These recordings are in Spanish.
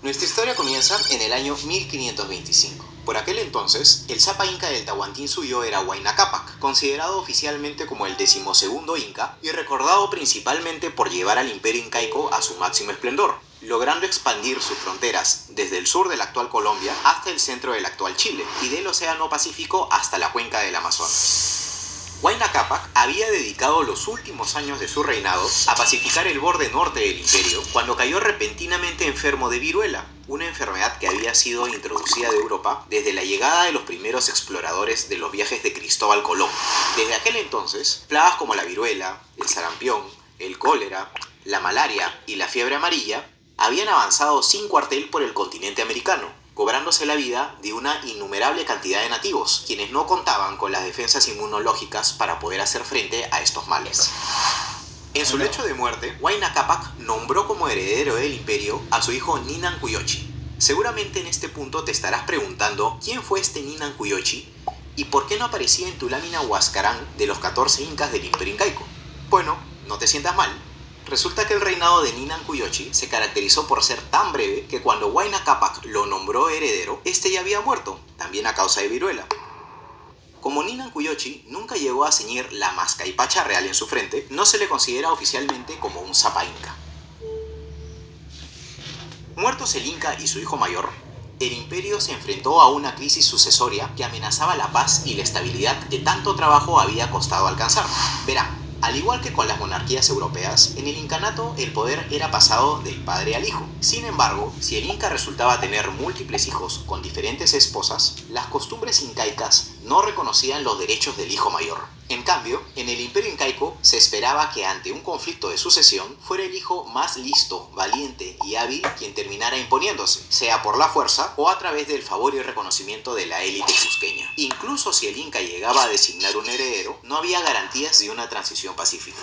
Nuestra historia comienza en el año 1525. Por aquel entonces, el Sapa Inca del Tahuantinsuyo era Huayna Cápac, considerado oficialmente como el 12º Inca y recordado principalmente por llevar al imperio incaico a su máximo esplendor, logrando expandir sus fronteras desde el sur de la actual Colombia hasta el centro del actual Chile y del Océano Pacífico hasta la cuenca del Amazonas. Huayna Cápac había dedicado los últimos años de su reinado a pacificar el borde norte del imperio cuando cayó repentinamente enfermo de viruela, una enfermedad que había sido introducida de Europa desde la llegada de los primeros exploradores de los viajes de Cristóbal Colón. Desde aquel entonces, plagas como la viruela, el sarampión, el cólera, la malaria y la fiebre amarilla habían avanzado sin cuartel por el continente americano, cobrándose la vida de una innumerable cantidad de nativos, quienes no contaban con las defensas inmunológicas para poder hacer frente a estos males. En su lecho de muerte, Huayna Cápac nombró como heredero del imperio a su hijo Ninancuyochi. Seguramente en este punto te estarás preguntando quién fue este Ninancuyochi y por qué no aparecía en tu lámina Huascarán de los 14 incas del imperio incaico. Bueno, no te sientas mal. Resulta que el reinado de Ninancuyochi se caracterizó por ser tan breve que cuando Huayna Cápac lo nombró heredero, este ya había muerto, también a causa de viruela. Como Ninancuyochi nunca llegó a ceñir la mascaipacha real en su frente, no se le considera oficialmente como un Sapa Inca. Muertos el Inca y su hijo mayor, el imperio se enfrentó a una crisis sucesoria que amenazaba la paz y la estabilidad que tanto trabajo había costado alcanzar. Verá, al igual que con las monarquías europeas, en el incanato el poder era pasado del padre al hijo. Sin embargo, si el Inca resultaba tener múltiples hijos con diferentes esposas, las costumbres incaicas no reconocían los derechos del hijo mayor. En cambio, en el imperio incaico se esperaba que ante un conflicto de sucesión fuera el hijo más listo, valiente y hábil quien terminara imponiéndose, sea por la fuerza o a través del favor y reconocimiento de la élite cusqueña. Incluso si el Inca llegaba a designar un heredero, no había garantías de una transición pacífica.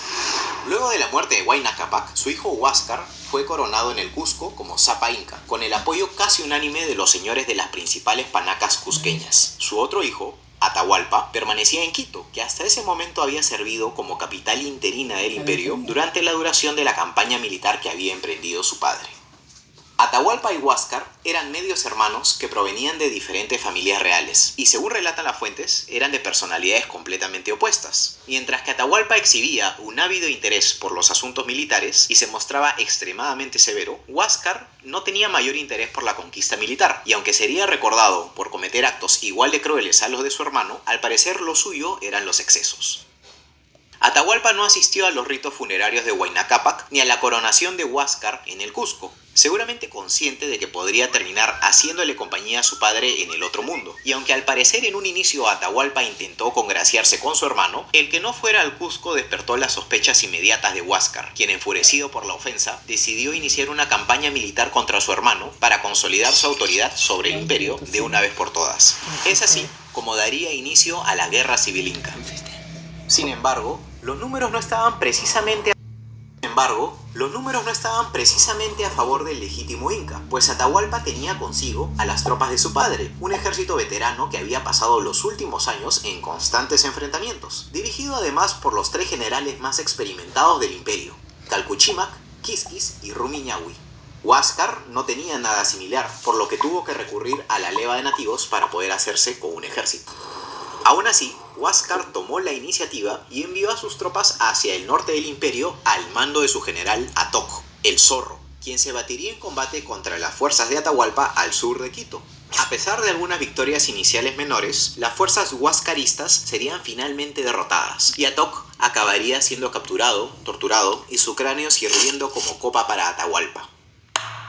Luego de la muerte de Huayna Cápac, su hijo Huáscar fue coronado en el Cusco como Sapa Inca, con el apoyo casi unánime de los señores de las principales panacas cusqueñas. Su otro hijo, Atahualpa, permanecía en Quito, que hasta ese momento había servido como capital interina del imperio durante la duración de la campaña militar que había emprendido su padre. Atahualpa y Huáscar eran medios hermanos que provenían de diferentes familias reales, y según relatan las fuentes, eran de personalidades completamente opuestas. Mientras que Atahualpa exhibía un ávido interés por los asuntos militares y se mostraba extremadamente severo, Huáscar no tenía mayor interés por la conquista militar, y aunque sería recordado por cometer actos igual de crueles a los de su hermano, al parecer lo suyo eran los excesos. Atahualpa no asistió a los ritos funerarios de Huayna Cápac ni a la coronación de Huáscar en el Cusco, seguramente consciente de que podría terminar haciéndole compañía a su padre en el otro mundo. Y aunque al parecer en un inicio Atahualpa intentó congraciarse con su hermano, el que no fuera al Cusco despertó las sospechas inmediatas de Huáscar, quien enfurecido por la ofensa decidió iniciar una campaña militar contra su hermano para consolidar su autoridad sobre el imperio de una vez por todas. Es así como daría inicio a la Guerra Civil Inca. Sin embargo, los números no estaban precisamente a favor del legítimo Inca, pues Atahualpa tenía consigo a las tropas de su padre, un ejército veterano que había pasado los últimos años en constantes enfrentamientos, dirigido además por los 3 generales más experimentados del imperio, Calcuchimac, Quisquis y Rumiñahui. Huáscar no tenía nada similar, por lo que tuvo que recurrir a la leva de nativos para poder hacerse con un ejército. Aún así, Huáscar tomó la iniciativa y envió a sus tropas hacia el norte del imperio al mando de su general Atoc, el Zorro, quien se batiría en combate contra las fuerzas de Atahualpa al sur de Quito. A pesar de algunas victorias iniciales menores, las fuerzas huáscaristas serían finalmente derrotadas y Atoc acabaría siendo capturado, torturado y su cráneo sirviendo como copa para Atahualpa.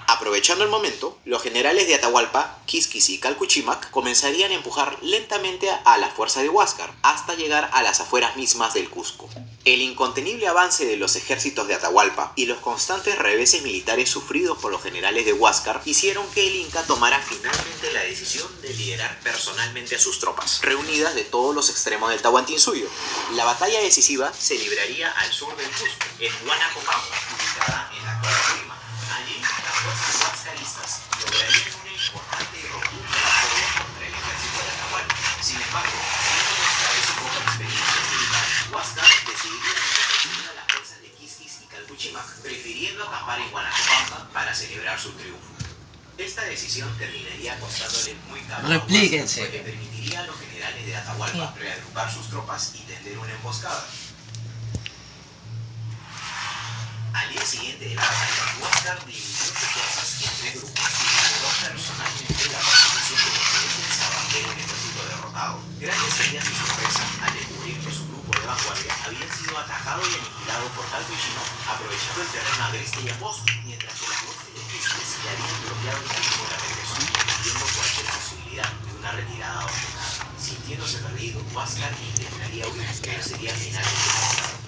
Aprovechando el momento, los generales de Atahualpa, Quisquis y Calcuchimac comenzarían a empujar lentamente a la fuerza de Huáscar hasta llegar a las afueras mismas del Cusco. El incontenible avance de los ejércitos de Atahualpa y los constantes reveses militares sufridos por los generales de Huáscar hicieron que el Inca tomara finalmente la decisión de liderar personalmente a sus tropas, reunidas de todos los extremos del Tahuantinsuyo. La batalla decisiva se libraría al sur del Cusco, en Huanacopago, ubicada en la actual Lima. Allí, las fuerzas huáscaristas lograrían una importante y rotunda victoria contra el ejército de Atahualpa. Sin embargo, siendo esta vez su poca experiencia militar, Huáscar decidiría no a las fuerzas de Quisquis y Calcuchimac, prefiriendo acampar en Huanacapaca para celebrar su triunfo. Esta decisión terminaría costándole muy caro, Replíquense. porque permitiría a los generales de Atahualpa reagrupar sus tropas y tender una emboscada. Al día siguiente de la batalla, Huáscar dividió sus fuerzas en 3 grupos y lideró personalmente la persecución de los rebeldes a abatir un ejército derrotado. Grandes sería su sorpresa al descubrir que su grupo de vanguardia había sido atacado y aniquilado por Calvo y Chino, aprovechando el terreno agreste y angosto, mientras que las huestes de Quisques le habían bloqueado el camino de regreso, impidiendo cualquier posibilidad de una retirada ordenada. Sintiéndose perdido, Huáscar intentaría huir, pero sería finalmente capturado.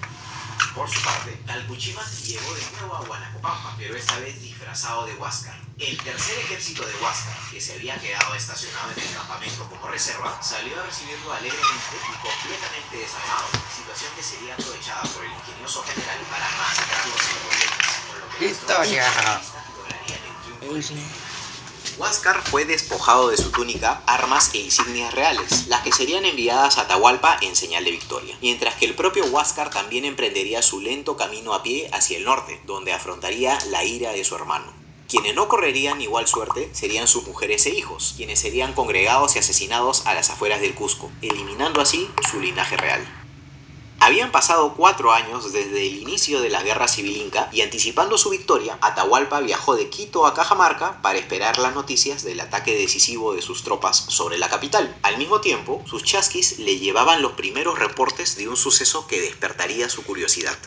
Por su parte, Calpuchímac llegó de nuevo a Huanacopampa, pero esta vez disfrazado de Huáscar. El tercer ejército de Huáscar, que se había quedado estacionado en el campamento como reserva, salió a recibirlo alegremente y completamente desarmado, situación que sería aprovechada por el ingenioso general para masacrarlos sin problemas, por lo que las tropas realistas lograrían el triunfo. Huáscar fue despojado de su túnica, armas e insignias reales, las que serían enviadas a Atahualpa en señal de victoria, mientras que el propio Huáscar también emprendería su lento camino a pie hacia el norte, donde afrontaría la ira de su hermano. Quienes no correrían igual suerte serían sus mujeres e hijos, quienes serían congregados y asesinados a las afueras del Cusco, eliminando así su linaje real. Habían pasado 4 años desde el inicio de la Guerra Civil Inca y anticipando su victoria, Atahualpa viajó de Quito a Cajamarca para esperar las noticias del ataque decisivo de sus tropas sobre la capital. Al mismo tiempo, sus chasquis le llevaban los primeros reportes de un suceso que despertaría su curiosidad.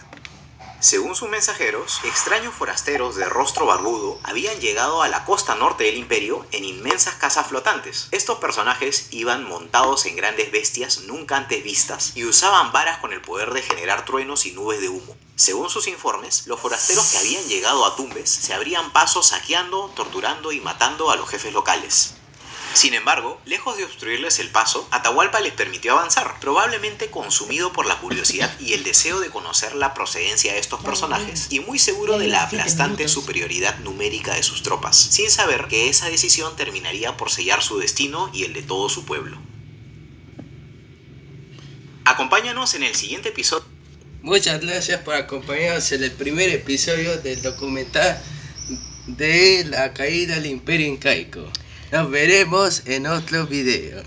Según sus mensajeros, extraños forasteros de rostro barbudo habían llegado a la costa norte del imperio en inmensas casas flotantes. Estos personajes iban montados en grandes bestias nunca antes vistas y usaban varas con el poder de generar truenos y nubes de humo. Según sus informes, los forasteros que habían llegado a Tumbes se abrían paso saqueando, torturando y matando a los jefes locales. Sin embargo, lejos de obstruirles el paso, Atahualpa les permitió avanzar, probablemente consumido por la curiosidad y el deseo de conocer la procedencia de estos personajes, y muy seguro de la aplastante superioridad numérica de sus tropas, sin saber que esa decisión terminaría por sellar su destino y el de todo su pueblo. Acompáñanos en el siguiente episodio. Muchas gracias por acompañarnos en el primer episodio del documental de la caída del Imperio Incaico. Nos veremos en otro video.